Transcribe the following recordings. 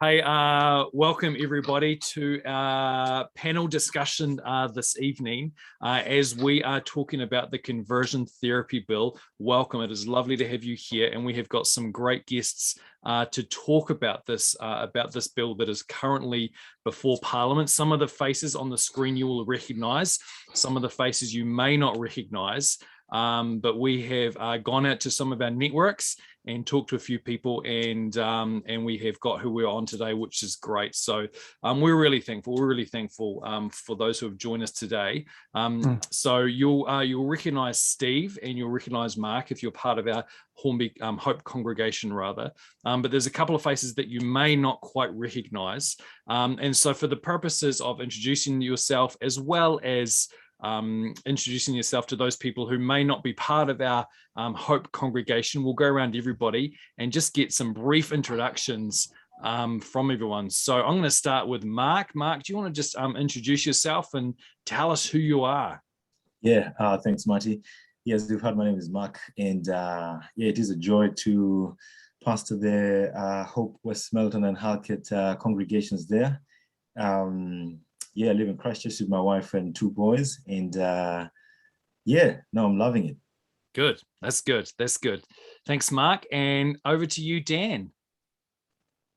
Hey, welcome everybody to our panel discussion this evening as we are talking about the conversion therapy bill. Welcome, it is lovely to have you here, and we have got some great guests to talk about this bill that is currently before Parliament. Some of the faces on the screen you will recognise, some of the faces you may not recognise. But we have gone out to some of our networks and talked to a few people, and we have got who we're on today, which is great. So we're really thankful. We're really thankful for those who have joined us today. So you'll recognise Steve and you'll recognise Mark if you're part of our Hornby Hope congregation, rather. But there's a couple of faces that you may not quite recognise. And so for the purposes of introducing yourself as well as introducing yourself to those people who may not be part of our Hope congregation, we'll go around to everybody and just get some brief introductions from everyone. So I'm going to start with Mark. Mark, do you want to just introduce yourself and tell us who you are? Yeah, thanks, Marty. Yes, you've heard my name is Mark, and yeah, it is a joy to pastor the Hope West Melton and Halkett congregations there. Yeah, I live in Christchurch with my wife and two boys, and yeah, no, I'm loving it. Good, that's good, that's good. Thanks, Mark, and over to you, Dan.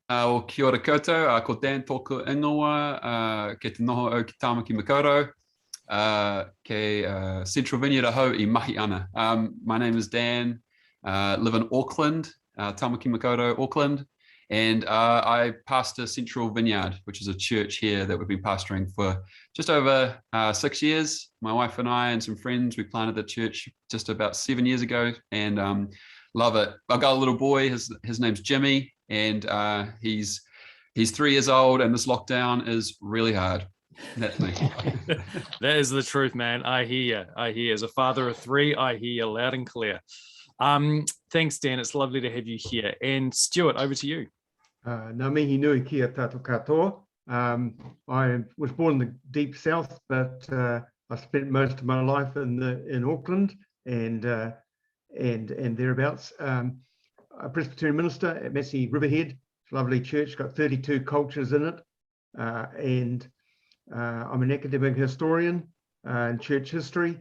O kia ora koutou, ko Dan tōku ingoa, ke te noho o ki Tāmaki Makaurau, ke Central Vineyard aho I mahi ana. My name is Dan, live in Auckland, Tāmaki Makaurau, Auckland. And I pastor Central Vineyard, which is a church here that we've been pastoring for just over 6 years. My wife and I and some friends, we planted the church just about 7 years ago, and love it. I've got a little boy, his name's Jimmy, and he's 3 years old, and this lockdown is really hard. That's me. That is the truth, man. I hear you. As a father of three, I hear you loud and clear. Thanks, Dan. It's lovely to have you here. And Stuart, over to you. Ngā mihi nui kia tātou katoa. I was born in the deep south, but I spent most of my life in Auckland and thereabouts. A Presbyterian minister at Massey Riverhead, lovely church, got 32 cultures in it, and I'm an academic historian in church history,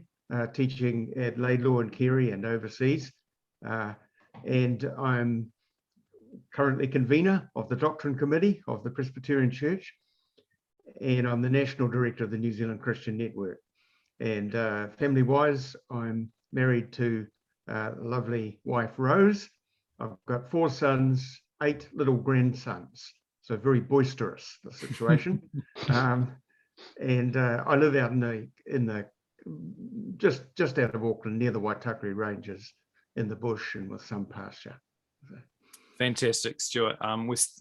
teaching at Laidlaw and Carey and overseas, and I'm currently convener of the Doctrine Committee of the Presbyterian Church, and I'm the National Director of the New Zealand Christian Network. And family-wise, I'm married to a lovely wife, Rose. I've got 4 sons, 8 little grandsons, so very boisterous, the situation. And I live out in the just out of Auckland, near the Waitakere Ranges, in the bush and with some pasture. Fantastic, Stuart.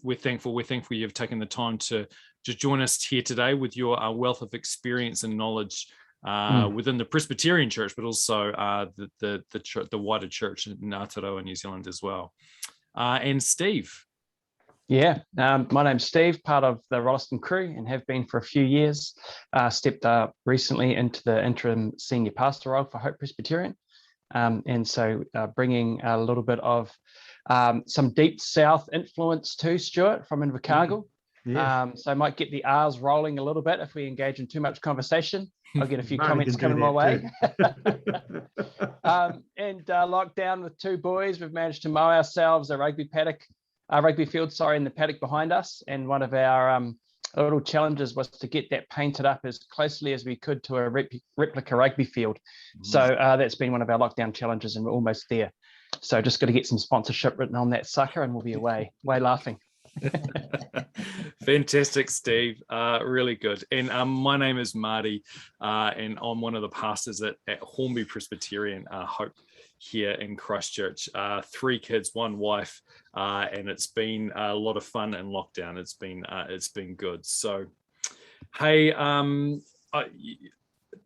We're thankful you've taken the time to join us here today with your wealth of experience and knowledge within the Presbyterian Church, but also the wider church in Aotearoa, New Zealand as well. And Steve. Yeah, my name's Steve, part of the Rolleston crew, and have been for a few years. Stepped up recently into the interim senior pastor role for Hope Presbyterian. And so bringing a little bit of some deep south influence too, Stuart, from Invercargill. Yeah. So I might get the R's rolling a little bit if we engage in too much conversation. I'll get a few comments coming my way. And locked down with 2 boys, we've managed to mow ourselves a rugby field, in the paddock behind us. And one of our little challenges was to get that painted up as closely as we could to a replica rugby field. So that's been one of our lockdown challenges, and we're almost there. So just got to get some sponsorship written on that sucker, and we'll be away laughing. Fantastic, Steve. Really good. And my name is Marty, and I'm one of the pastors at Hornby Presbyterian Hope here in Christchurch. 3 kids, 1 wife, and it's been a lot of fun in lockdown. It's been good. So, hey,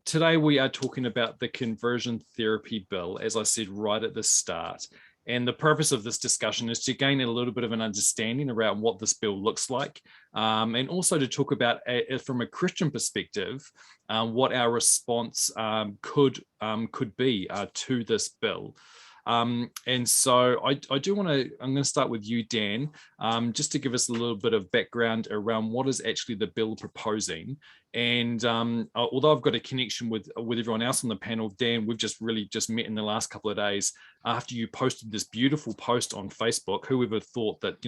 today we are talking about the conversion therapy bill, as I said right at the start. And the purpose of this discussion is to gain a little bit of an understanding around what this bill looks like, and also to talk about, from a Christian perspective, what our response could be to this bill. And so I do want to, I'm going to start with you, Dan, just to give us a little bit of background around what is actually the bill proposing. And although I've got a connection with everyone else on the panel, Dan, we've just met in the last couple of days after you posted this beautiful post on Facebook. Whoever thought that,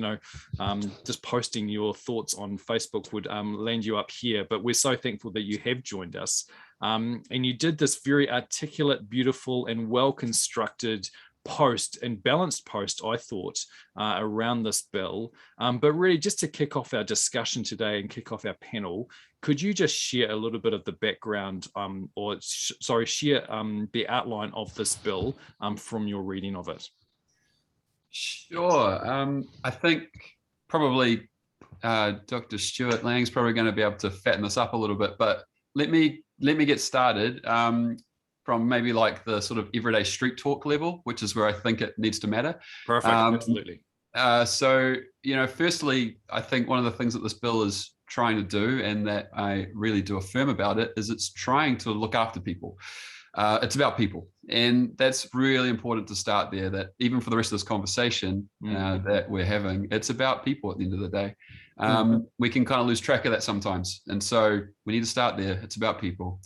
just posting your thoughts on Facebook would land you up here, but we're so thankful that you have joined us. And you did this very articulate, beautiful, and well-constructed post and balanced post, I thought, around this bill. But really, just to kick off our discussion today and kick off our panel, could you just share a little bit of the background, share the outline of this bill from your reading of it? Sure. I think probably Dr. Stuart Lang's probably going to be able to fatten this up a little bit, but let me get started from maybe like the sort of everyday street talk level, which is where I think it needs to matter. Perfect, absolutely. So, firstly, I think one of the things that this bill is trying to do, and that I really do affirm about it, is it's trying to look after people. It's about people. And that's really important to start there, that even for the rest of this conversation that we're having, it's about people at the end of the day. We can kind of lose track of that sometimes. And so we need to start there. It's about people.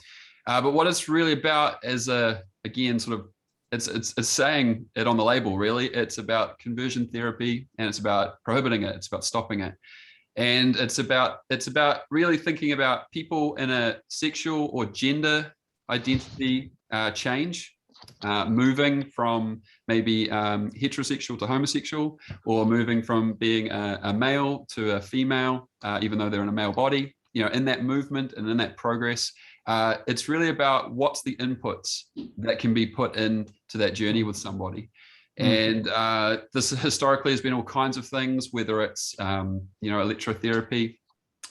But what it's really about is, again, sort of, it's saying it on the label, really. It's about conversion therapy, and it's about prohibiting it. It's about stopping it. And it's about really thinking about people in a sexual or gender identity change, moving from maybe heterosexual to homosexual, or moving from being a male to a female, even though they're in a male body. In that movement and in that progress, it's really about what's the inputs that can be put into that journey with somebody. And this historically has been all kinds of things, whether it's electrotherapy,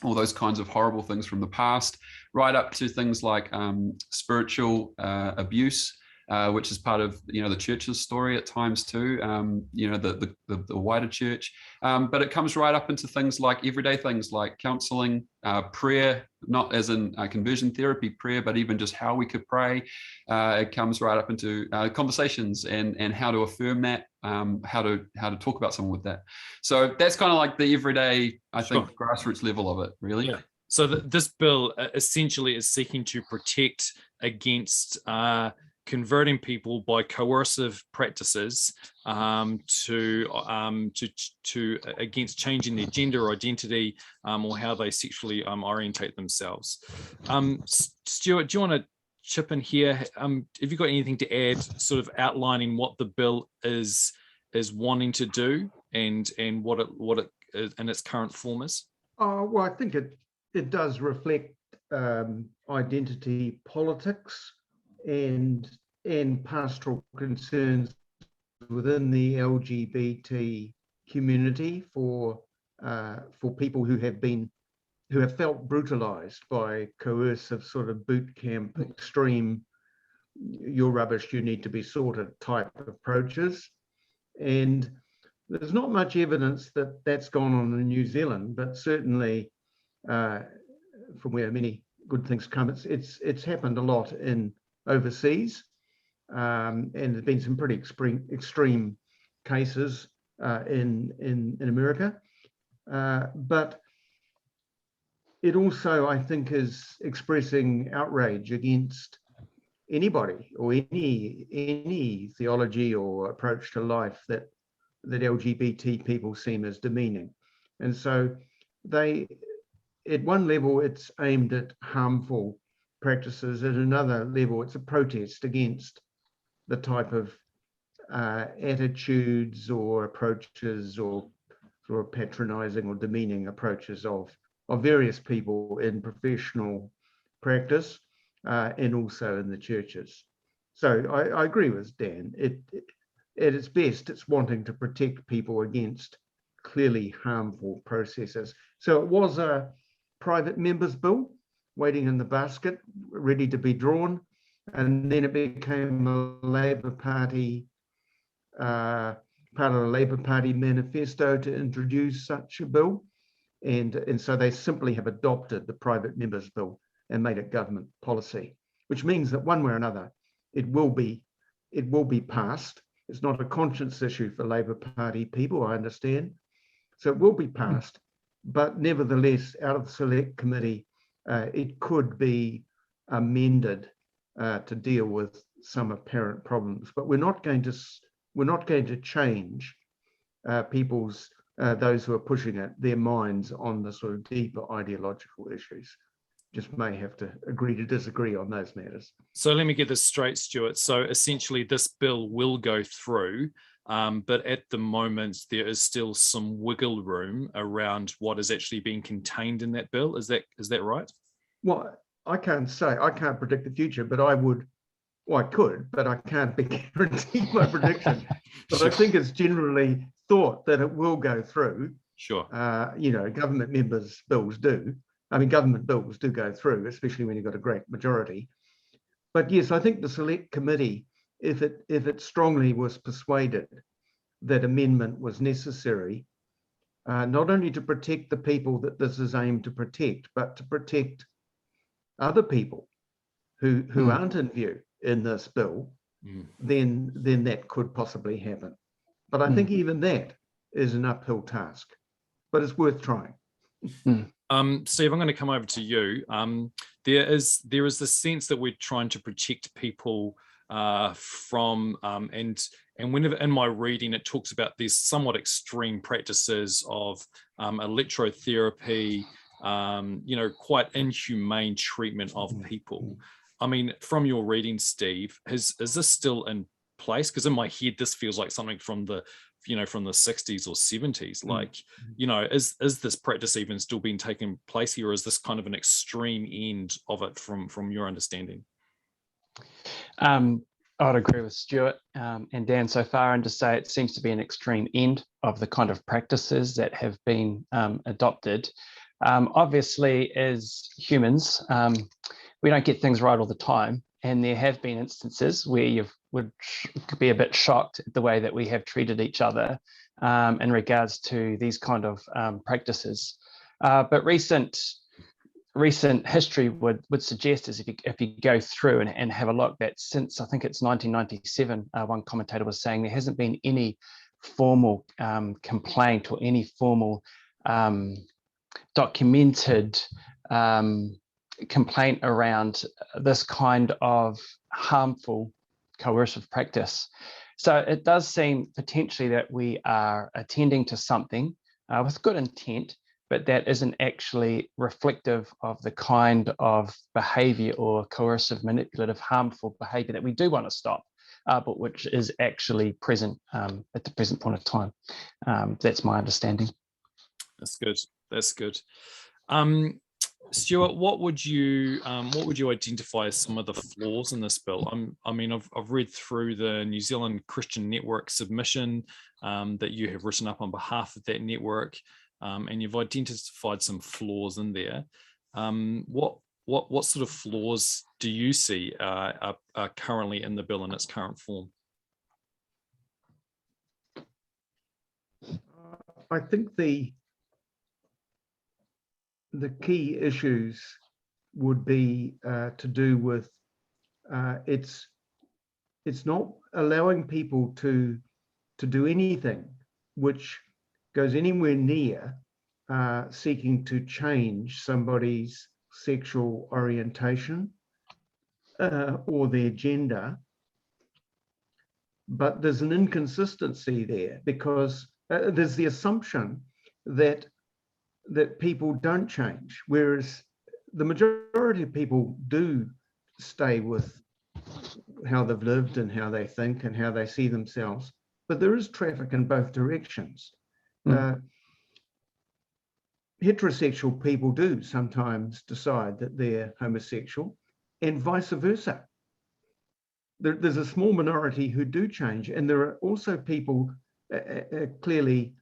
all those kinds of horrible things from the past, right up to things like spiritual abuse, which is part of the church's story at times too, the wider church. But it comes right up into things like everyday things like counseling, prayer, not as in conversion therapy prayer, but even just how we could pray. It comes right up into conversations and how to affirm that, how to talk about someone with that. So that's kind of like the everyday, I think, grassroots level of it, really. Yeah. So this bill essentially is seeking to protect against converting people by coercive practices to against changing their gender identity or how they sexually orientate themselves. Stuart, do you want to chip in here? Have you got anything to add, sort of outlining what the bill is wanting to do and what it is in its current form is? Well, I think it does reflect identity politics and pastoral concerns within the LGBT community for people who have felt brutalized by coercive sort of boot camp, extreme, you're rubbish, you need to be sorted type approaches. And there's not much evidence that that's gone on in New Zealand, but certainly from where many good things come, it's happened a lot in overseas. And there's been some pretty extreme cases in America. But it also, I think, is expressing outrage against anybody or any theology or approach to life that LGBT people seem as demeaning. And so at one level, it's aimed at harmful practices. At another level, it's a protest against the type of attitudes or approaches or sort of patronizing or demeaning approaches of various people in professional practice and also in the churches. So I agree with Dan. At its best, it's wanting to protect people against clearly harmful processes. So it was a private member's bill waiting in the basket, ready to be drawn. And then it became a Labour Party, part of the Labour Party manifesto to introduce such a bill. And so they simply have adopted the private members bill and made it government policy, which means that one way or another, it will be passed. It's not a conscience issue for Labour Party people, I understand. So it will be passed, but nevertheless, out of the select committee, it could be amended to deal with some apparent problems. But we're not going to change people's those who are pushing it, their minds on the sort of deeper ideological issues. Just may have to agree to disagree on those matters. So let me get this straight, Stuart. So essentially this bill will go through, but at the moment there is still some wiggle room around what is actually being contained in that bill. Is that right? Well, I can't say, I can't predict the future, but I would, well, I could, but I can't guarantee my prediction. But Sure. I think it's generally thought that it will go through. Sure. Government bills do go through, especially when you've got a great majority. But yes, I think the select committee, if it strongly was persuaded that amendment was necessary, not only to protect the people that this is aimed to protect, but to protect other people who aren't in view in this bill, then that could possibly happen. But I think even that is an uphill task, but it's worth trying. Steve, I'm going to come over to you. There is this sense that we're trying to protect people from, and whenever in my reading it talks about these somewhat extreme practices of electrotherapy, quite inhumane treatment of people. I mean, from your reading, Steve, is this still in place? Because in my head, this feels like something from the 60s or 70s. Like, is this practice even still being taken place here, or is this kind of an extreme end of it from your understanding? I'd agree with Stuart and Dan so far, and to say it seems to be an extreme end of the kind of practices that have been adopted. Obviously, as humans, we don't get things right all the time, and there have been instances where you would be a bit shocked at the way that we have treated each other in regards to these kind of practices. But recent history would suggest is if you go through and have a look, that since I think it's 1997, one commentator was saying there hasn't been any formal complaint or any formal documented complaint around this kind of harmful coercive practice. So it does seem potentially that we are attending to something with good intent, but that isn't actually reflective of the kind of behavior or coercive, manipulative, harmful behavior that we do want to stop, but which is actually present at the present point of time. That's my understanding. That's good. That's good. Stuart, what would you identify as some of the flaws in this bill? I've read through the New Zealand Christian Network submission that you have written up on behalf of that network, and you've identified some flaws in there. What sort of flaws do you see are currently in the bill in its current form? I think the key issues would be to do with it's not allowing people to do anything which goes anywhere near seeking to change somebody's sexual orientation or their gender. But there's an inconsistency there because there's the assumption that people don't change, whereas the majority of people do stay with how they've lived and how they think and how they see themselves. But there is traffic in both directions. Heterosexual people do sometimes decide that they're homosexual, and vice versa. There's a small minority who do change, and there are also people, clearly,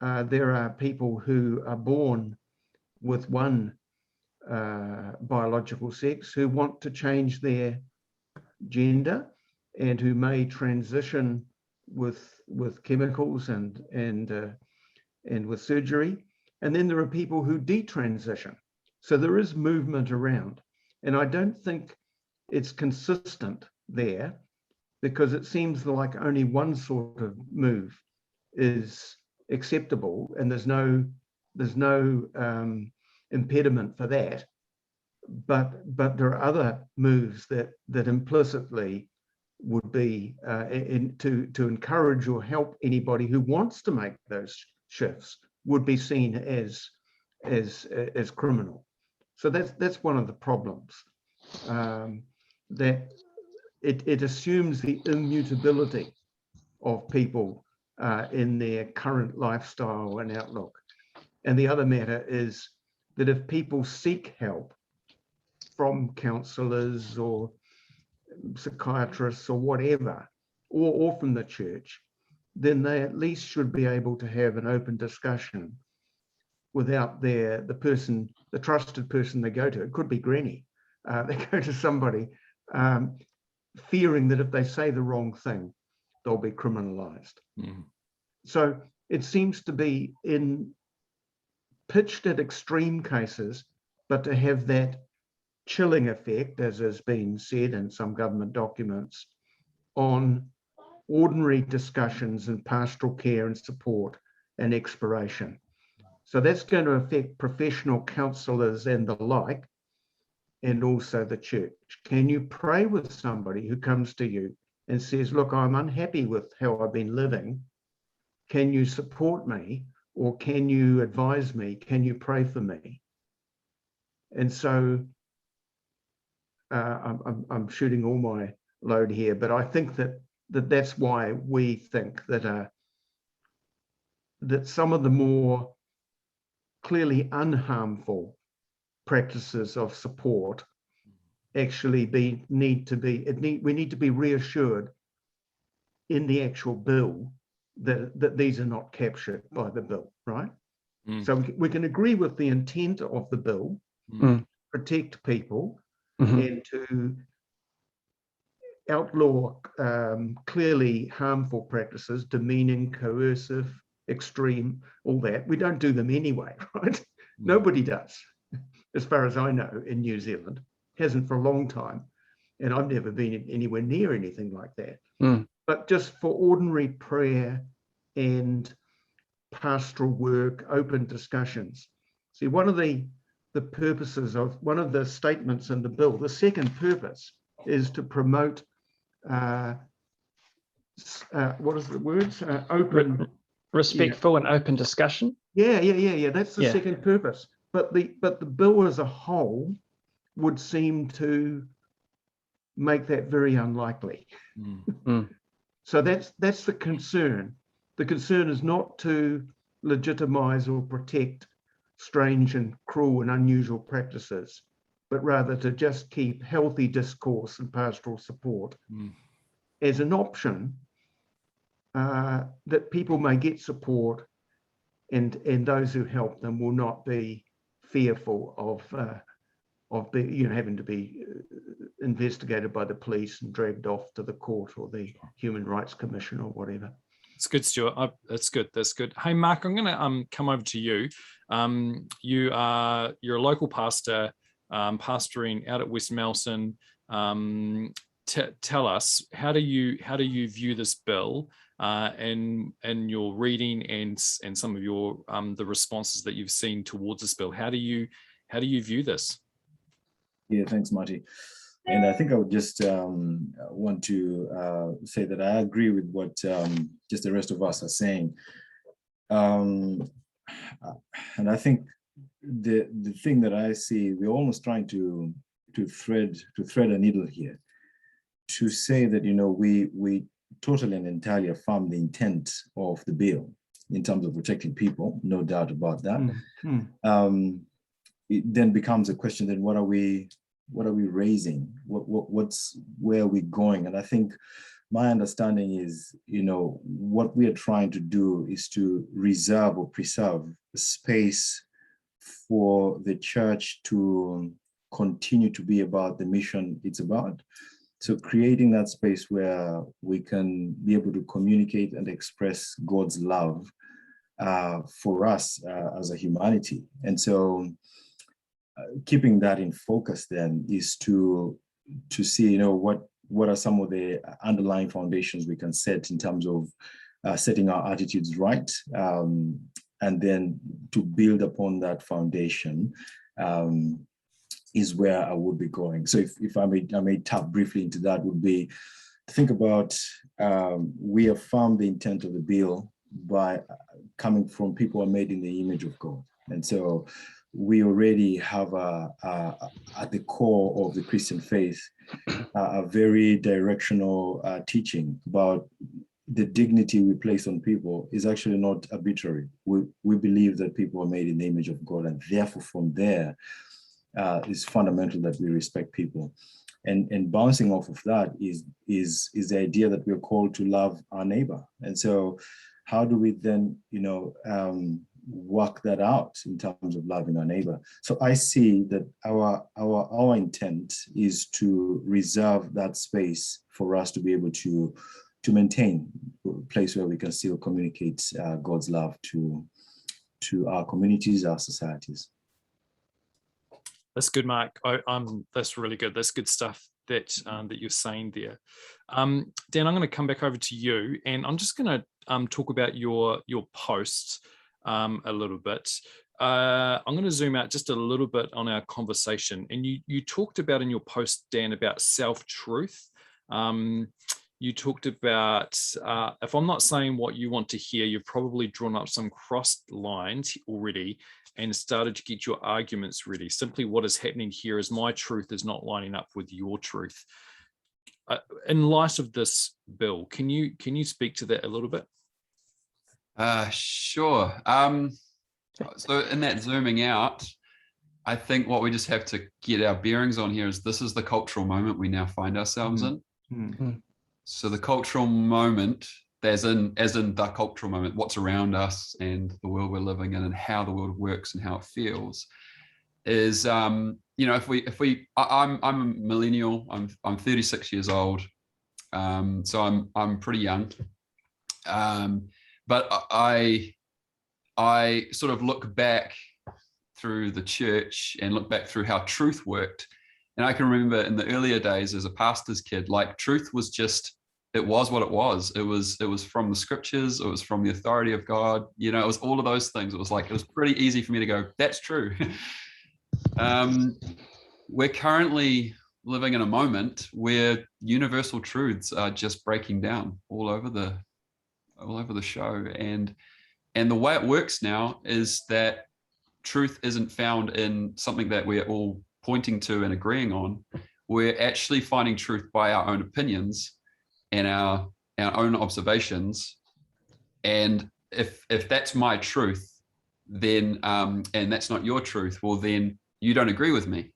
there are people who are born with one biological sex who want to change their gender and who may transition with chemicals and with surgery. And then there are people who detransition. So there is movement around. And I don't think it's consistent there because it seems like only one sort of move is acceptable, and there's no impediment for that. But there are other moves that implicitly would be to encourage or help anybody who wants to make those shifts would be seen as criminal. So that's one of the problems, that it assumes the immutability of people in their current lifestyle and outlook. And the other matter is that if people seek help from counsellors or psychiatrists or whatever, or from the church, then they at least should be able to have an open discussion without the trusted person they go to. It could be granny. They go to somebody fearing that if they say the wrong thing, they'll be criminalized. Mm. So it seems to be pitched at extreme cases, but to have that chilling effect, as has been said in some government documents, on ordinary discussions and pastoral care and support and exploration. So that's going to affect professional counsellors and the like, and also the church. Can you pray with somebody who comes to you and says, look, I'm unhappy with how I've been living. Can you support me? Or can you advise me? Can you pray for me? And so I'm shooting all my load here, but I think that's why we think that some of the more clearly unharmful practices of support actually we need to be reassured in the actual bill that these are not captured by the bill, right? Mm. So we can agree with the intent of the bill, protect people, and to outlaw clearly harmful practices, demeaning, coercive, extreme, all that. We don't do them anyway, right? Nobody does, as far as I know, in New Zealand. Hasn't for a long time. And I've never been anywhere near anything like that. But just for ordinary prayer and pastoral work, open discussions. See, one of the purposes of one of the statements in the bill, the second purpose is to promote, what is the words? Open. Respectful and open discussion. Yeah. That's the second purpose. But the bill as a whole would seem to make that very unlikely. So that's the concern. The concern is not to legitimize or protect strange and cruel and unusual practices, but rather to just keep healthy discourse and pastoral support as an option, that people may get support, and those who help them will not be fearful of having to be investigated by the police and dragged off to the court or the Human Rights Commission or whatever. It's good, Stuart. That's good. Hey, Mark, I'm going to come over to you. You're a local pastor, pastoring out at West Melton. Tell us, how do you view this bill, and your reading and some of your the responses that you've seen towards this bill? How do you view this? Yeah, thanks, Marty. And I think I would just want to say that I agree with what just the rest of us are saying. And I think the thing that I see, we're almost trying to thread a needle here, to say that, we totally and entirely affirm the intent of the bill in terms of protecting people, no doubt about that. It then becomes a question, then what are we raising? Where are we going? And I think my understanding is, what we are trying to do is to reserve or preserve space for the church to continue to be about the mission it's about. So creating that space where we can be able to communicate and express God's love for us as a humanity. And so keeping that in focus then is to see, what what are some of the underlying foundations we can set in terms of setting our attitudes right, and then to build upon that foundation is where I would be going. So if I may tap briefly into that, would be think about we affirm the intent of the bill by coming from people who are made in the image of God. And so we already have at the core of the Christian faith a very directional teaching about the dignity we place on people is actually not arbitrary. We believe that people are made in the image of God, and therefore from there is fundamental that we respect people. And bouncing off of that is the idea that we're called to love our neighbor. And so how do we then, work that out in terms of loving our neighbor? So I see that our intent is to reserve that space for us to be able to maintain a place where we can still communicate God's love to our communities, our societies. That's good, Mark. That's really good. That's good stuff that you're saying there. Dan, I'm going to come back over to you, and I'm just going to talk about your post a little bit. I'm going to zoom out just a little bit on our conversation, and you talked about in your post, Dan, about self-truth. You talked about, if I'm not saying what you want to hear, you've probably drawn up some crossed lines already and started to get your arguments ready. Simply what is happening here is my truth is not lining up with your truth. In light of this bill, can you speak to that a little bit? Sure. So in that zooming out, I think what we just have to get our bearings on here is this is the cultural moment we now find ourselves in. Mm-hmm. So the cultural moment, as in the cultural moment, what's around us and the world we're living in and how the world works and how it feels, is I'm a millennial. I'm 36 years old, so I'm pretty young, but I sort of look back through the church and look back through how truth worked. And I can remember in the earlier days as a pastor's kid, like truth was just, it was what it was. It was from the scriptures. It was from the authority of God. It was all of those things. It was pretty easy for me to go, that's true. We're currently living in a moment where universal truths are just breaking down all over the show. And the way it works now is that truth isn't found in something that we're all pointing to and agreeing on. We're actually finding truth by our own opinions and our own observations. And if that's my truth, then and that's not your truth, well, then you don't agree with me.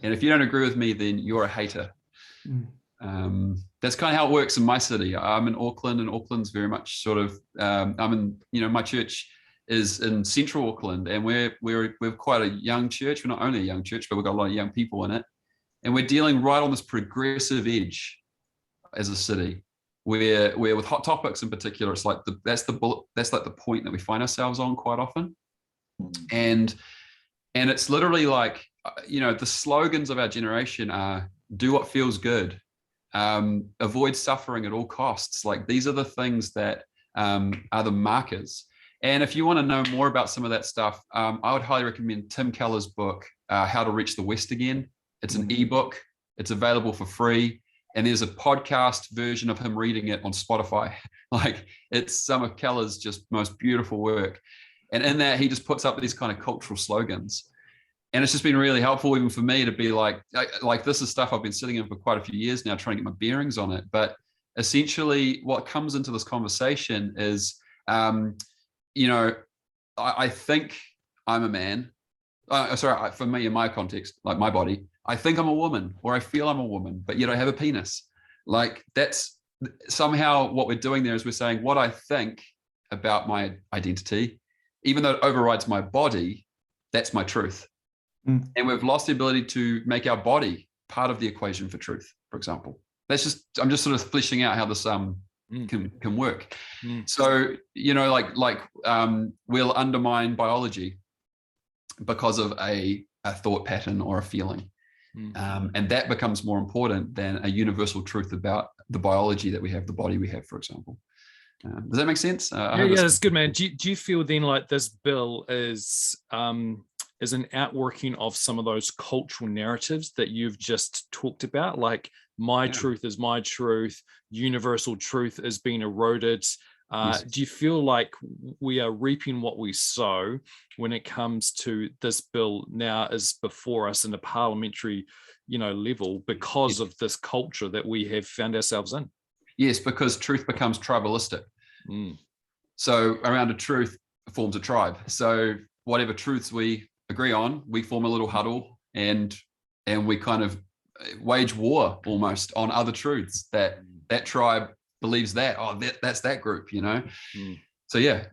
And if you don't agree with me, then you're a hater. That's kind of how it works in my city. I'm in Auckland, and Auckland's very much sort of my church is in central Auckland, and we're quite a young church. We're not only a young church, but we've got a lot of young people in it, and we're dealing right on this progressive edge as a city, where with hot topics in particular, it's like that's like the point that we find ourselves on quite often, and it's literally like the slogans of our generation are do what feels good, avoid suffering at all costs. Like these are the things that are the markers. And if you want to know more about some of that stuff, I would highly recommend Tim Keller's book, How to Reach the West Again. It's an ebook. It's available for free. And there's a podcast version of him reading it on Spotify. Like it's some of Keller's just most beautiful work. And in that, he just puts up these kind of cultural slogans. And it's just been really helpful even for me to be like this is stuff I've been sitting in for quite a few years now, trying to get my bearings on it. But essentially what comes into this conversation is, I think I'm a man. For me, in my context, like my body, I think I'm a woman, or I feel I'm a woman, but yet I have a penis. Like that's somehow what we're doing there is we're saying what I think about my identity, even though it overrides my body, that's my truth. And we've lost the ability to make our body part of the equation for truth, for example. I'm just sort of fleshing out how this can work. So we'll undermine biology because of a thought pattern or a feeling. And that becomes more important than a universal truth about the biology that we have, the body we have, for example. Does that make sense? Yeah, that's good, man. Do you feel then like this bill is an outworking of some of those cultural narratives that you've just talked about? Like my truth is my truth, universal truth is being eroded. Yes. Do you feel like we are reaping what we sow when it comes to this bill now is before us in a parliamentary, level because of this culture that we have found ourselves in? Yes, because truth becomes tribalistic. So around a truth forms a tribe. So whatever truths we agree on, we form a little huddle and we kind of wage war almost on other truths that tribe believes that, that's that group, So yeah,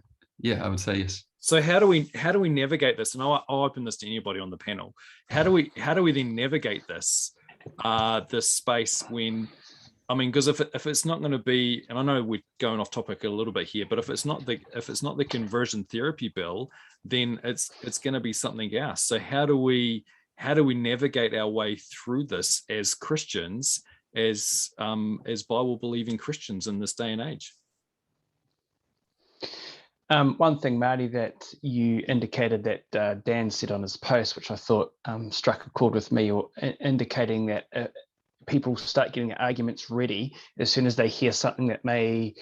I would say yes. So how do we navigate this? And I'll open this to anybody on the panel. How do we then navigate this space when, because if it's not going to be, and I know we're going off topic a little bit here, but if it's not the conversion therapy bill, then it's going to be something else. So how do we navigate our way through this as Christians, as Bible believing Christians in this day and age? One thing, Marty, that you indicated that Dan said on his post, which I thought struck a chord with me, or indicating that people start getting arguments ready as soon as they hear something that may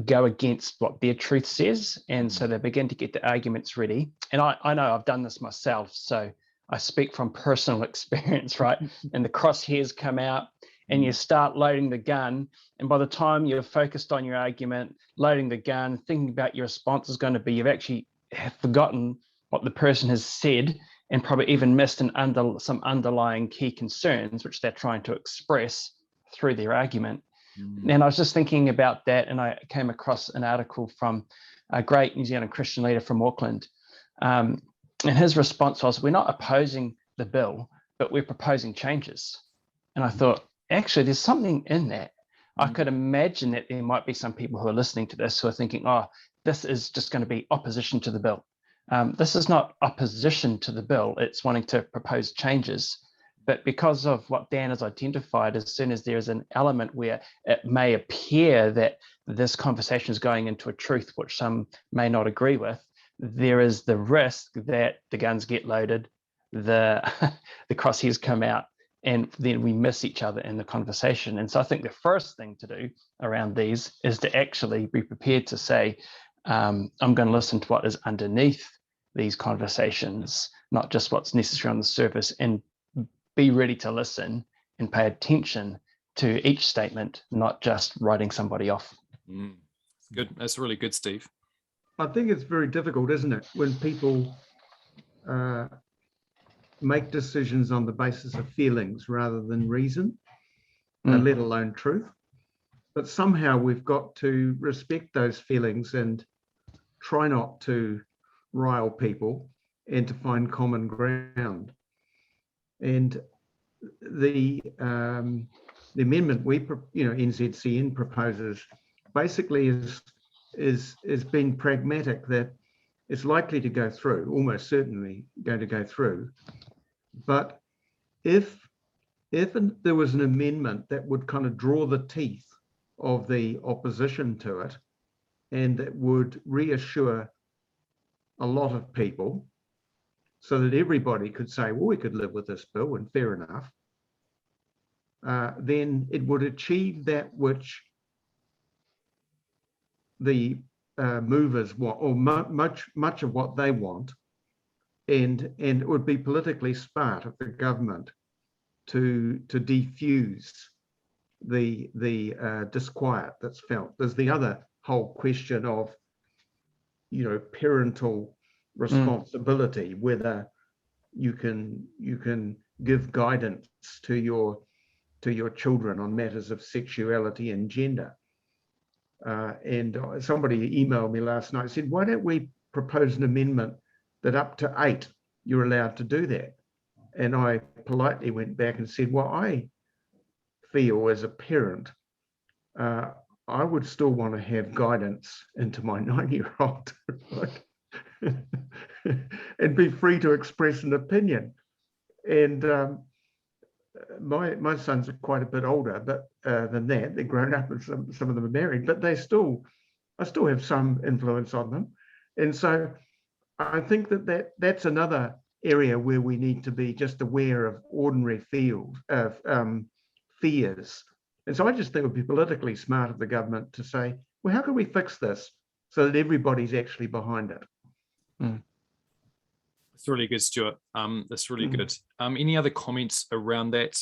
go against what their truth says. And so they begin to get the arguments ready. And I know I've done this myself, so I speak from personal experience, right? And the crosshairs come out and you start loading the gun. And by the time you're focused on your argument, loading the gun, thinking about your response is going to be, you've actually forgotten what the person has said and probably even missed some underlying key concerns, which they're trying to express through their argument. And I was just thinking about that, and I came across an article from a great New Zealand Christian leader from Auckland. And his response was, we're not opposing the bill, but we're proposing changes. And I thought, actually, there's something in that. I could imagine that there might be some people who are listening to this who are thinking, this is just going to be opposition to the bill. This is not opposition to the bill. It's wanting to propose changes. But because of what Dan has identified, as soon as there's an element where it may appear that this conversation is going into a truth which some may not agree with, there is the risk that the guns get loaded, the crosshairs come out, and then we miss each other in the conversation. And so I think the first thing to do around these is to actually be prepared to say, I'm going to listen to what is underneath these conversations, not just what's necessary on the surface, and be ready to listen and pay attention to each statement, not just writing somebody off. Good. That's really good, Steve. I think it's very difficult, isn't it, when people make decisions on the basis of feelings rather than reason, let alone truth. But somehow we've got to respect those feelings and try not to rile people and to find common ground. And the amendment NZCN proposes basically is being pragmatic, that it's likely to go through, almost certainly going to go through. But if there was an amendment that would kind of draw the teeth of the opposition to it, and that would reassure a lot of people, so that everybody could say, well, we could live with this bill, and fair enough, then it would achieve that which the movers want, or much of what they want, and it would be politically smart of the government to defuse the disquiet that's felt. There's the other whole question of, parental responsibility, whether you can give guidance to your children on matters of sexuality and gender. And somebody emailed me last night and said, why don't we propose an amendment that up to 8 you're allowed to do that? And I politely went back and said, well, I feel as a parent, I would still want to have guidance into my 9-year-old, and be free to express an opinion. And my sons are quite a bit older, but than that, they're grown up, and some of them are married, but I still have some influence on them. And so I think that's another area where we need to be just aware of ordinary fears. And so I just think it would be politically smart of the government to say, well, how can we fix this so that everybody's actually behind it? It's really good, Stuart. That's really good. Any other comments around that?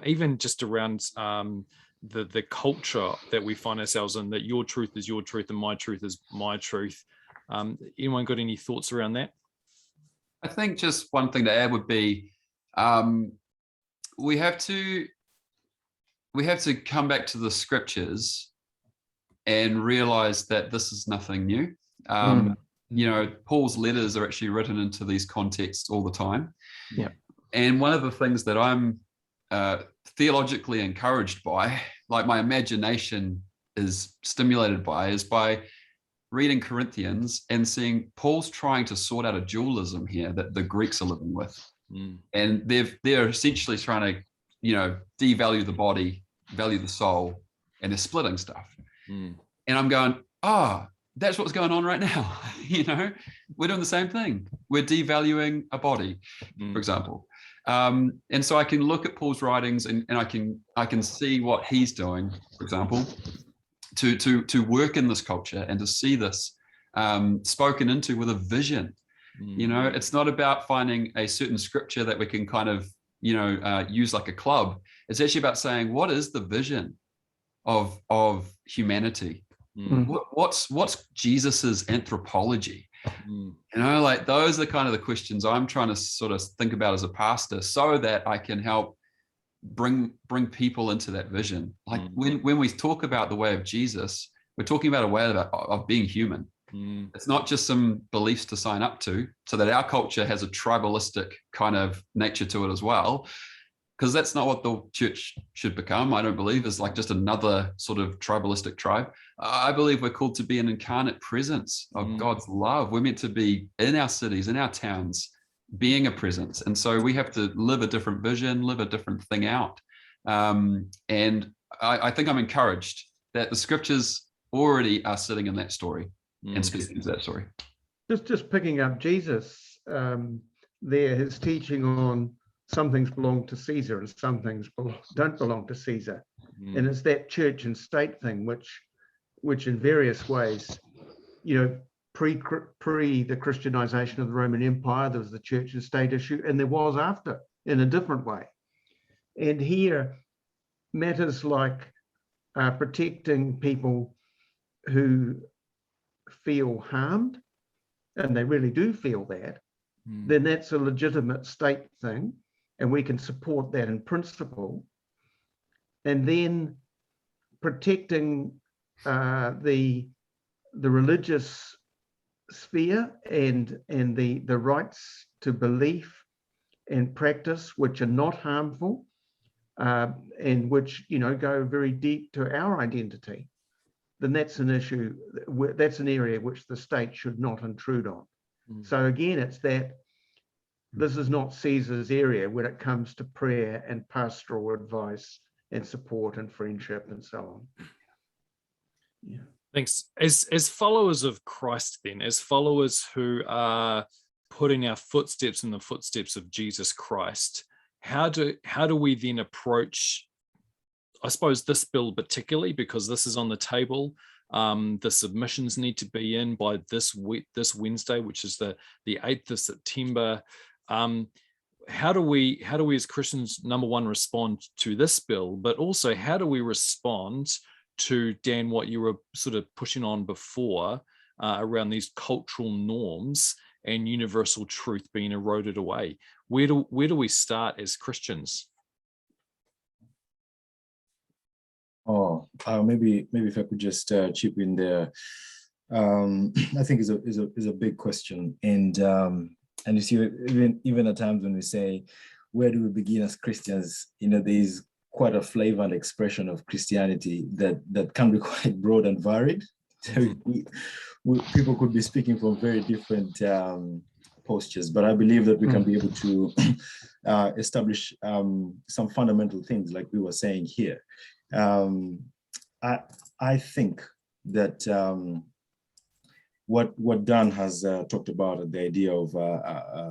Even just around the culture that we find ourselves in, that your truth is your truth and my truth is my truth. Anyone got any thoughts around that? I think just one thing to add would be we have to come back to the scriptures and realize that this is nothing new. Paul's letters are actually written into these contexts all the time. Yeah. And one of the things that I'm theologically encouraged by, like my imagination is stimulated by, is by reading Corinthians and seeing Paul's trying to sort out a dualism here that the Greeks are living with. And they're essentially trying to, devalue the body, value the soul, and they're splitting stuff. And I'm going, that's what's going on right now. We're doing the same thing. We're devaluing a body, for example. And so I can look at Paul's writings and I can see what he's doing, for example, to work in this culture and to see this spoken into with a vision. It's not about finding a certain scripture that we can kind of, use like a club. It's actually about saying, what is the vision of humanity? What's Jesus's anthropology? Like those are kind of the questions I'm trying to sort of think about as a pastor, so that I can help bring people into that vision. Like when we talk about the way of Jesus, we're talking about a way of being human. It's not just some beliefs to sign up to, so that our culture has a tribalistic kind of nature to it as well, because that's not what the church should become. I don't believe is like just another sort of tribalistic tribe. I believe we're called to be an incarnate presence of God's love. We're meant to be in our cities, in our towns, being a presence. And so we have to live a different vision, live a different thing out. And I think I'm encouraged that the scriptures already are sitting in that story and speaking to that story. Just picking up Jesus there, his teaching on some things belong to Caesar and some things don't belong to Caesar. And it's that church and state thing, which in various ways, pre the Christianization of the Roman Empire, there was the church and state issue, and there was after in a different way. And here, matters like protecting people who feel harmed, and they really do feel that, then that's a legitimate state thing, and we can support that in principle. And then protecting the religious sphere and the rights to belief and practice, which are not harmful, and which go very deep to our identity, then that's an issue, that's an area which the state should not intrude on. So again, it's that this is not Caesar's area when it comes to prayer and pastoral advice and support and friendship and so on. Yeah. Thanks. As followers of Christ, then, as followers who are putting our footsteps in the footsteps of Jesus Christ, how do we then approach, I suppose, this bill particularly, because this is on the table? The submissions need to be in by this Wednesday, which is the 8th of September. How do we as Christians, number one, respond to this bill, but also how do we respond to, Dan, what you were sort of pushing on before around these cultural norms and universal truth being eroded away? Where do we start as Christians? Maybe if I could just chip in there. I think is a big question, and you see, even at times when we say, where do we begin as Christians? There is quite a flavor and expression of Christianity that can be quite broad and varied. So people could be speaking from very different postures, but I believe that we can be able to establish some fundamental things, like we were saying here. I think that what Dan has talked about, the idea of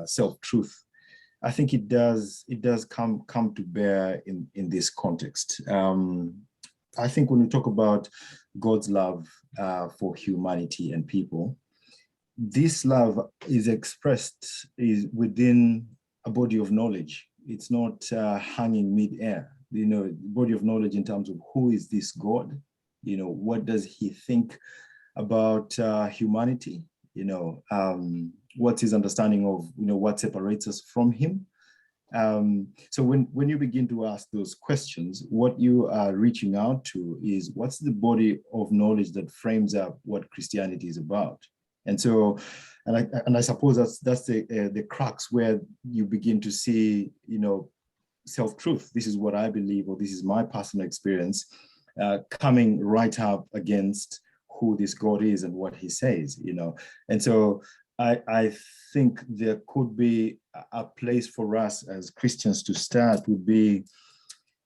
self-truth, I think it does come to bear in this context. I think when we talk about God's love for humanity and people, this love is expressed within a body of knowledge. It's not hanging mid-air. Body of knowledge in terms of who is this God? What does he think about humanity? What's his understanding of what separates us from him? So when you begin to ask those questions, what you are reaching out to is, what's the body of knowledge that frames up what Christianity is about? And so, and I suppose that's the crux where you begin to see, self-truth. This is what I believe, or this is my personal experience, coming right up against who this God is and what he says, And so I think there could be a place for us as Christians to start, would be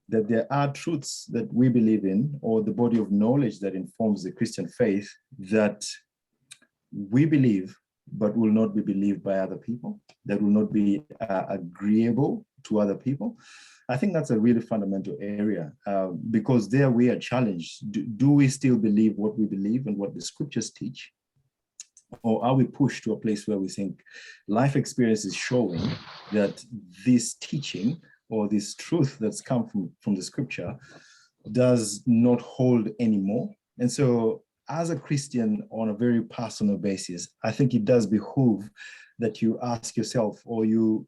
that there are truths that we believe in, or the body of knowledge that informs the Christian faith, that we believe, but will not be believed by other people, that will not be agreeable to other people. I think that's a really fundamental area, because there we are challenged. Do we still believe what we believe and what the scriptures teach? Or are we pushed to a place where we think life experience is showing that this teaching or this truth that's come from the scripture does not hold anymore? And so as a Christian, on a very personal basis, I think it does behoove that you ask yourself, or you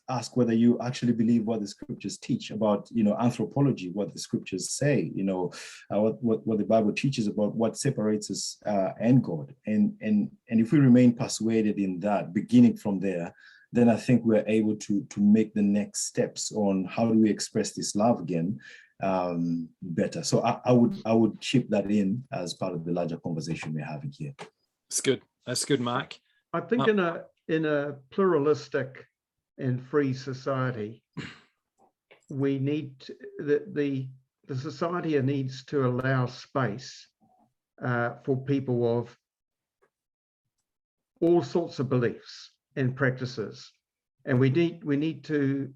ask whether you actually believe what the scriptures teach about, anthropology, what the scriptures say, what the Bible teaches about what separates us and God. And if we remain persuaded in that, beginning from there, then I think we're able to make the next steps on how do we express this love again better. So I would chip that in as part of the larger conversation we're having here. That's good, Mark. I think in a pluralistic and free society, we need the society needs to allow space for people of all sorts of beliefs and practices, and we need to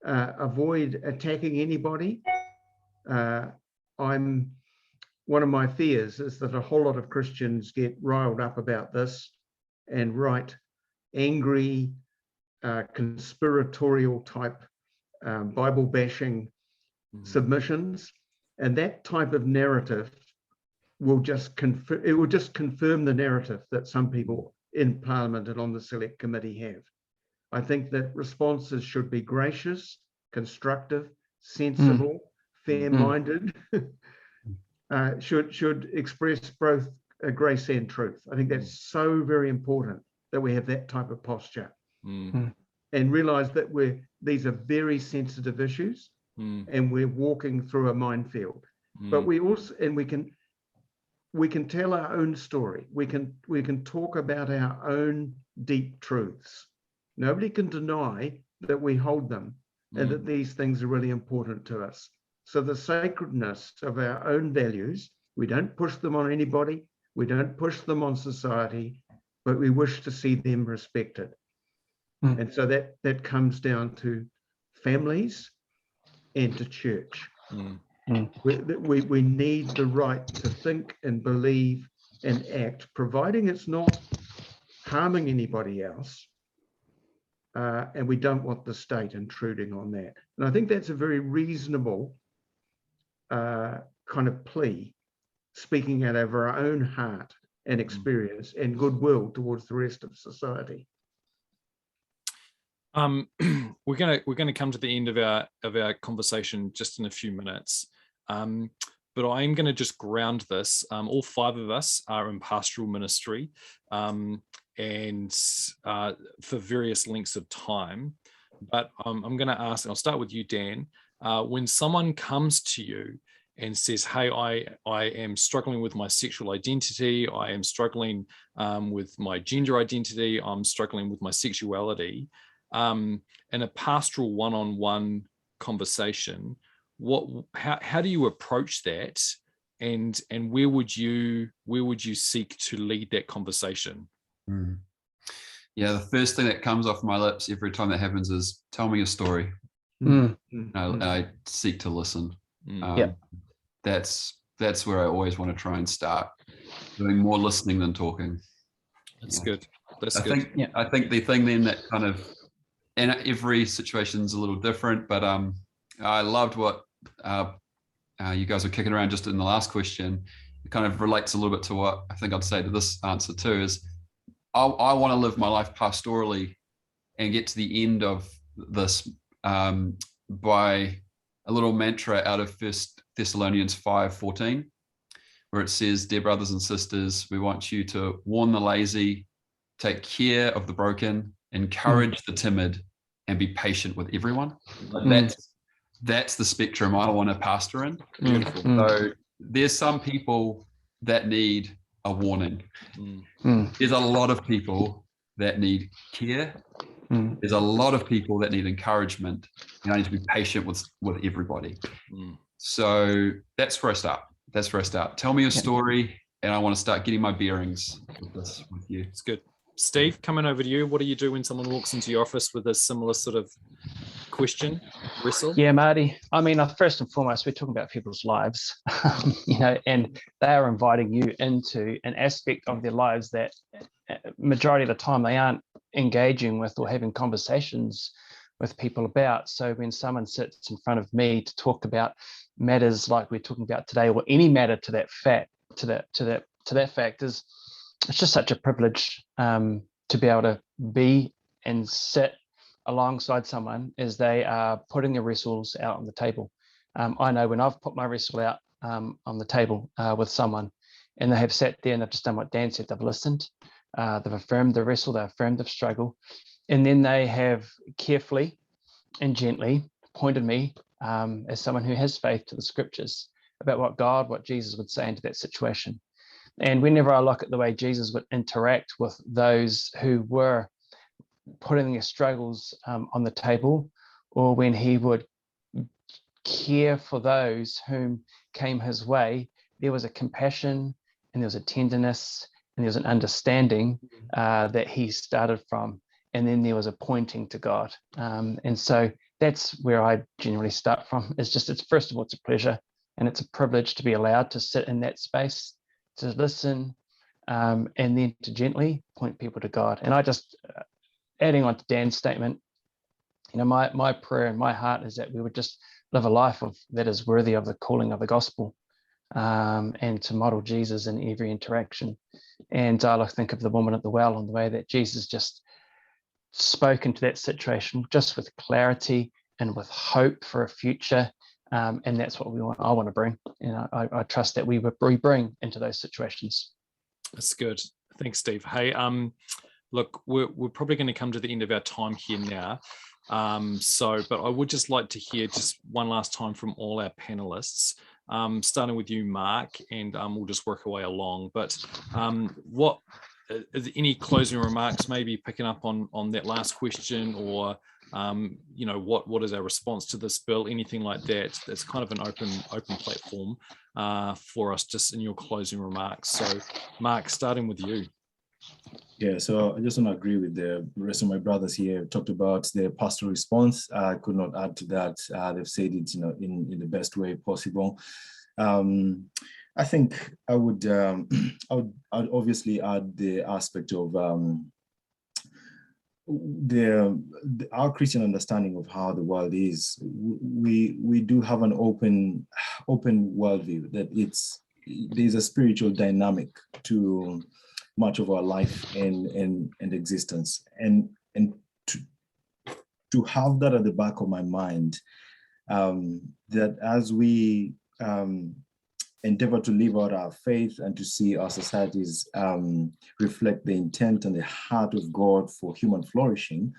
avoid attacking anybody. One of my fears is that a whole lot of Christians get riled up about this and write angry, conspiratorial type Bible bashing submissions, and that type of narrative will just confirm the narrative that some people in Parliament and on the Select Committee have. I think that responses should be gracious, constructive, sensible, fair-minded, should express both grace and truth. I think that's so very important that we have that type of posture, and realize that these are very sensitive issues, and we're walking through a minefield. But we also, and we can tell our own story. We can talk about our own deep truths. Nobody can deny that we hold them and that these things are really important to us. So the sacredness of our own values, we don't push them on anybody, we don't push them on society, but we wish to see them respected. And so that comes down to families and to church. We need the right to think and believe and act, providing it's not harming anybody else. And we don't want the state intruding on that. And I think that's a very reasonable kind of plea, speaking out of our own heart and experience and goodwill towards the rest of society. We're gonna come to the end of our conversation just in a few minutes, but I'm going to just ground this. All five of us are in pastoral ministry, and for various lengths of time. But I'm going to ask, and I'll start with you, Dan. When someone comes to you and says, hey, I am struggling with my sexual identity, I am struggling with my gender identity, I'm struggling with my sexuality, in a pastoral one-on-one conversation, how do you approach that, and where would you seek to lead that conversation? Yeah, the first thing that comes off my lips every time that happens is, tell me your story. I seek to listen. That's where I always want to try and start, doing more listening than talking. That's good. That's I good. think the thing then that kind of, and every situation's a little different, but I loved what you guys were kicking around just in the last question. It kind of relates a little bit to what I think I'd say to this answer too, is I want to live my life pastorally and get to the end of this by a little mantra out of 1 Thessalonians 5:14, where it says, dear brothers and sisters, we want you to warn the lazy, take care of the broken, encourage the timid, and be patient with everyone. That's the spectrum I want to pastor in. So there's some people that need a warning. There's a lot of people that need care. There's a lot of people that need encouragement. I need to be patient with everybody. So that's where I start. Tell me your story, and I want to start getting my bearings with you. It's good. Steve, coming over to you. What do you do when someone walks into your office with a similar sort of question, wrestle? Yeah, Marty. I mean, first and foremost, we're talking about people's lives, and they are inviting you into an aspect of their lives that majority of the time they aren't engaging with or having conversations with people about. So when someone sits in front of me to talk about matters like we're talking about today, or any matter to that fact, is it's just such a privilege to be able to be and sit alongside someone as they are putting their wrestles out on the table. I know when I've put my wrestle out on the table with someone, and they have sat there and they've just done what Dan said, they've listened, they've affirmed the wrestle, they've affirmed the struggle, and then they have carefully and gently pointed me as someone who has faith to the scriptures about what Jesus would say into that situation. And whenever I look at the way Jesus would interact with those who were putting their struggles on the table, or when he would care for those whom came his way, there was a compassion and there was a tenderness and there was an understanding that he started from, and then there was a pointing to God. And so that's where I generally start from. It's first of all, it's a pleasure and it's a privilege to be allowed to sit in that space, to listen, and then to gently point people to God. And I just, adding on to Dan's statement, my prayer and my heart is that we would just live a life that is worthy of the calling of the gospel, and to model Jesus in every interaction. And I think of the woman at the well and the way that Jesus just spoke into that situation just with clarity and with hope for a future. And that's what I want to bring. And I trust that we bring into those situations. That's good. Thanks, Steve. Hey, look, we're probably going to come to the end of our time here now. But I would just like to hear just one last time from all our panelists, starting with you, Mark, and we'll just work our way along. But what is any closing remarks, maybe picking up on that last question, or what is our response to this bill, anything like that? That's kind of an open platform for us, just in your closing remarks. So Mark, starting with you. Yeah, so I just want to agree with the rest of my brothers here. Talked about the pastoral response. I could not add to that. They've said it, in the best way possible. I think I would obviously add the aspect of our Christian understanding of how the world is. We do have an open worldview, that there's a spiritual dynamic to much of our life and existence, and to have that at the back of my mind, that as we endeavor to live out our faith and to see our societies reflect the intent and the heart of God for human flourishing,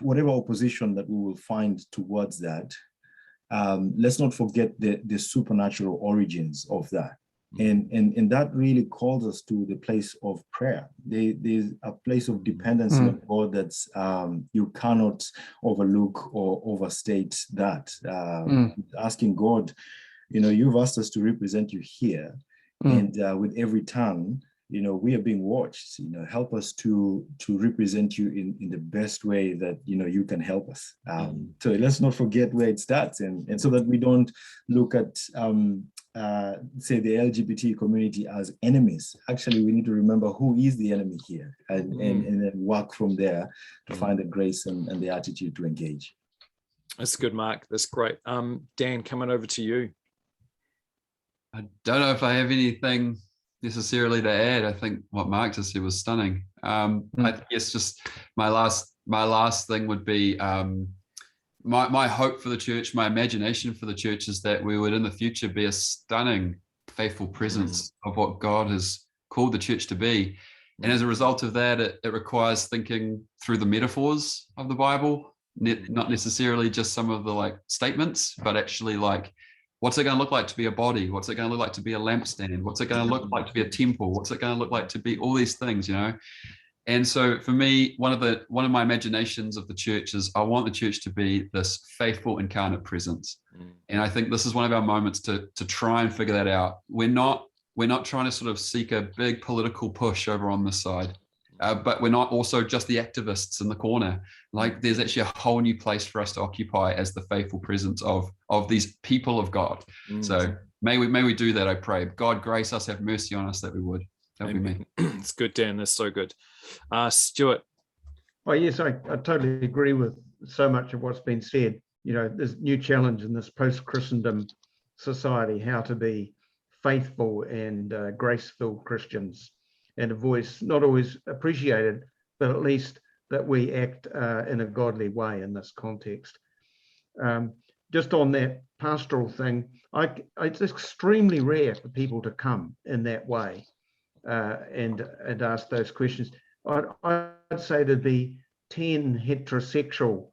whatever opposition that we will find towards that, let's not forget the supernatural origins of that. And that really calls us to the place of prayer. There's a place of dependency on God that's you cannot overlook or overstate that. Asking God, you've asked us to represent you here, and with every tongue, we are being watched. Help us to represent you in the best way that you can help us. So let's not forget where it starts, and so that we don't look at say the LGBT community as enemies. Actually, we need to remember who is the enemy here, and then work from there to find the grace and the attitude to engage. That's good, Mark. That's great. Dan, coming over to you. I don't know if I have anything necessarily to add. I think what Mark just said was stunning. I guess just my last thing would be my hope for the church, my imagination for the church is that we would in the future be a stunning, faithful presence of what God has called the church to be. And as a result of that, it requires thinking through the metaphors of the Bible, not necessarily just some of the statements, but actually what's it going to look like to be a body? What's it going to look like to be a lampstand? What's it going to look like to be a temple? What's it going to look like to be all these things, And so for me, one of my imaginations of the church is I want the church to be this faithful incarnate presence. And I think this is one of our moments to try and figure that out. We're not trying to sort of seek a big political push over on this side. But we're not also just the activists in the corner. There's actually a whole new place for us to occupy as the faithful presence of these people of God. So may we do that, I pray. God, grace us, have mercy on us that we would. That would be me. It's good, Dan. That's so good. Stuart. Oh, yes, I totally agree with so much of what's been said. There's a new challenge in this post-Christendom society, how to be faithful and grace-filled Christians, and a voice not always appreciated, but at least that we act in a godly way in this context. Just on that pastoral thing, it's extremely rare for people to come in that way and ask those questions. I'd say there'd be 10 heterosexual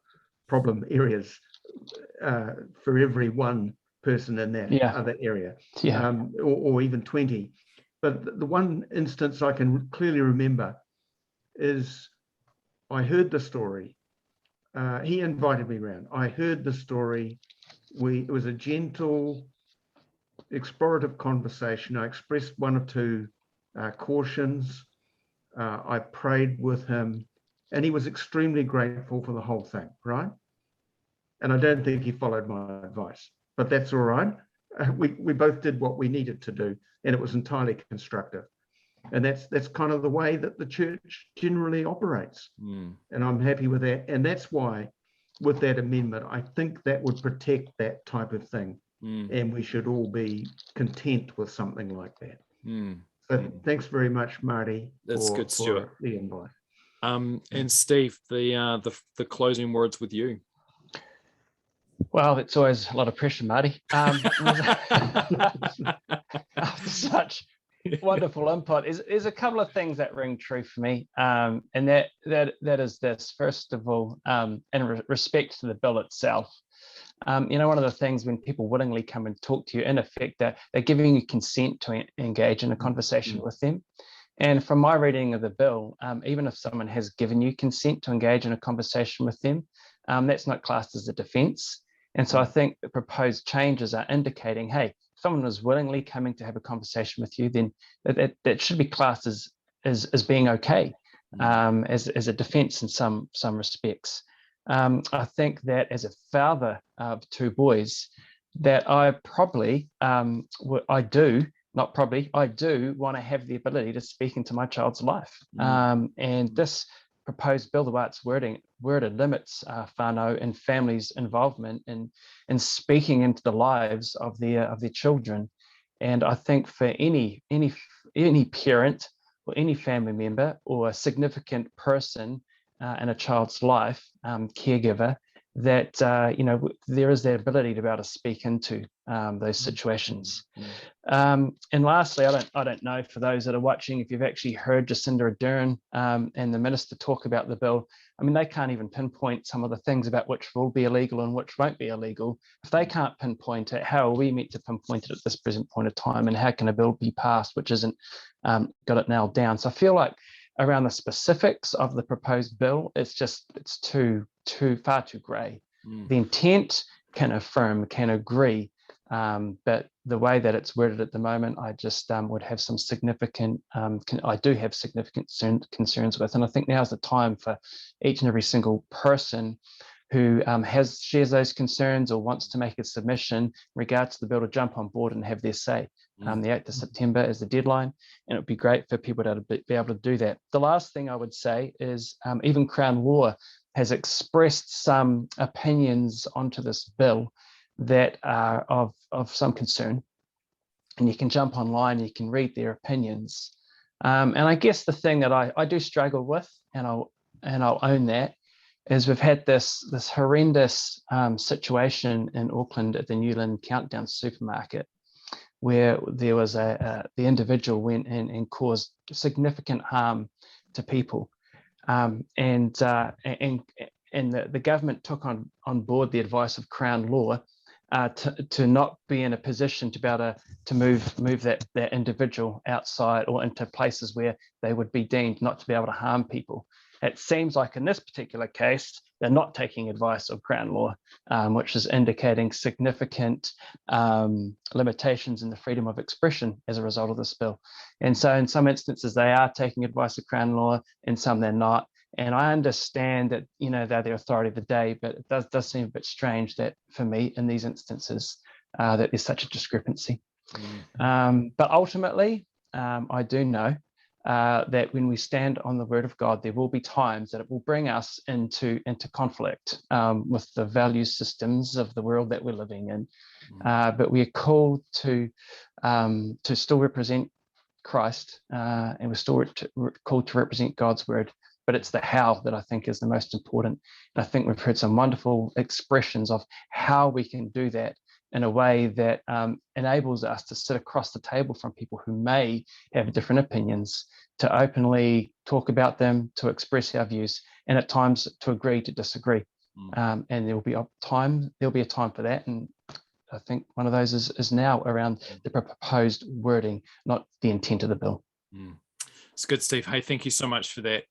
problem areas for every one person in that other area, or even 20. But the one instance I can clearly remember is I heard the story. He invited me around. I heard the story. It was a gentle, explorative conversation. I expressed one or two cautions. I prayed with him, and he was extremely grateful for the whole thing, right? And I don't think he followed my advice, but that's all right. We both did what we needed to do, and it was entirely constructive. And that's kind of the way that the church generally operates. And I'm happy with that. And that's why, with that amendment, I think that would protect that type of thing. And we should all be content with something like that. So thanks very much, Marty. That's good, Stuart. For the invite. And Steve, the closing words with you. Well, it's always a lot of pressure, Marty. After such wonderful input, there's a couple of things that ring true for me, and that is this. First of all, in respect to the bill itself, one of the things when people willingly come and talk to you, in effect, they're giving you consent to engage in a conversation with them. And from my reading of the bill, even if someone has given you consent to engage in a conversation with them, that's not classed as a defence. And so I think the proposed changes are indicating, hey, if someone was willingly coming to have a conversation with you, then that should be classed as being okay, as a defence in some respects. I think that as a father of two boys, that I do want to have the ability to speak into my child's life. And this proposed bill, the way it's worded limits whānau and families' involvement in speaking into the lives of their children. And I think for any parent or any family member or a significant person in a child's life, caregiver, that there is that ability to be able to speak into those situations. And lastly, I don't know, for those that are watching, if you've actually heard Jacinda Ardern and the minister talk about the bill. I mean, they can't even pinpoint some of the things about which will be illegal and which won't be illegal. If they can't pinpoint it, how are we meant to pinpoint it at this present point of time? And how can a bill be passed which isn't got it nailed down? So I feel like around the specifics of the proposed bill, it's far too grey. The intent can affirm, can agree, but the way that it's worded at the moment, I just would have some significant, I do have significant concerns with. And I think now's the time for each and every single person who shares those concerns or wants to make a submission in regards to the bill to jump on board and have their say. The 8th of September is the deadline, and it would be great for people to be able to do that. The last thing I would say is even Crown Law has expressed some opinions onto this bill that are of some concern, and you can jump online and you can read their opinions. And I guess the thing that I do struggle with, and I'll own that, is we've had this horrendous situation in Auckland at the Newland Countdown supermarket, where there was the individual went in and caused significant harm to people, and the government took on board the advice of Crown Law to not be in a position to be able to move that individual outside or into places where they would be deemed not to be able to harm people. It seems like in this particular case, they're not taking advice of Crown Law, which is indicating significant limitations in the freedom of expression as a result of this bill. And so in some instances, they are taking advice of Crown Law, in some they're not. And I understand that, they're the authority of the day, but it does seem a bit strange that, for me, in these instances, that there's such a discrepancy. But ultimately, I do know that when we stand on the word of God, there will be times that it will bring us into conflict with the value systems of the world that we're living in. But we are called to still represent Christ, and we're still called to represent God's word. But it's the how that I think is the most important. And I think we've heard some wonderful expressions of how we can do that in a way that enables us to sit across the table from people who may have different opinions, to openly talk about them, to express our views, and at times to agree to disagree. And there'll be a time for that. And I think one of those is now around the proposed wording, not the intent of the bill. It's good, Steve. Hey, thank you so much for that.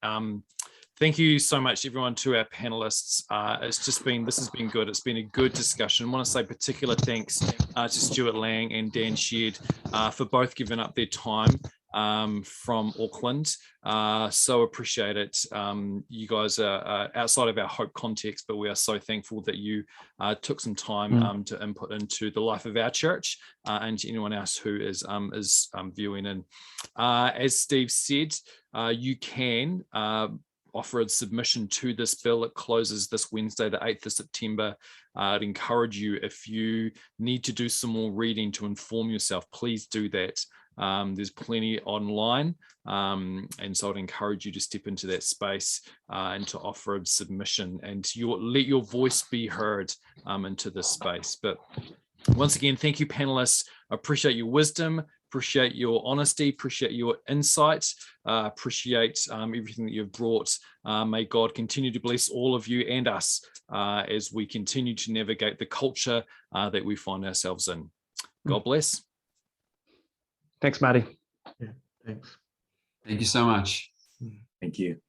Thank you so much, everyone, to our panelists. This has been good. It's been a good discussion. I want to say particular thanks to Stuart Lang and Dan Sheard for both giving up their time from Auckland. So appreciate it. You guys are outside of our Hope context, but we are so thankful that you took some time to input into the life of our church and to anyone else who is viewing in. As Steve said, you can offer a submission to this bill. It closes this Wednesday, the 8th of September. I'd encourage you, if you need to do some more reading to inform yourself, please do that. There's plenty online, and so I'd encourage you to step into that space and to offer a submission and let your voice be heard into this space. But once again, thank you, panelists. I appreciate your wisdom, appreciate your honesty, appreciate your insight, appreciate everything that you've brought. May God continue to bless all of you and us as we continue to navigate the culture that we find ourselves in. God bless. Thanks, Marty. Yeah, thanks. Thank you so much. Thank you.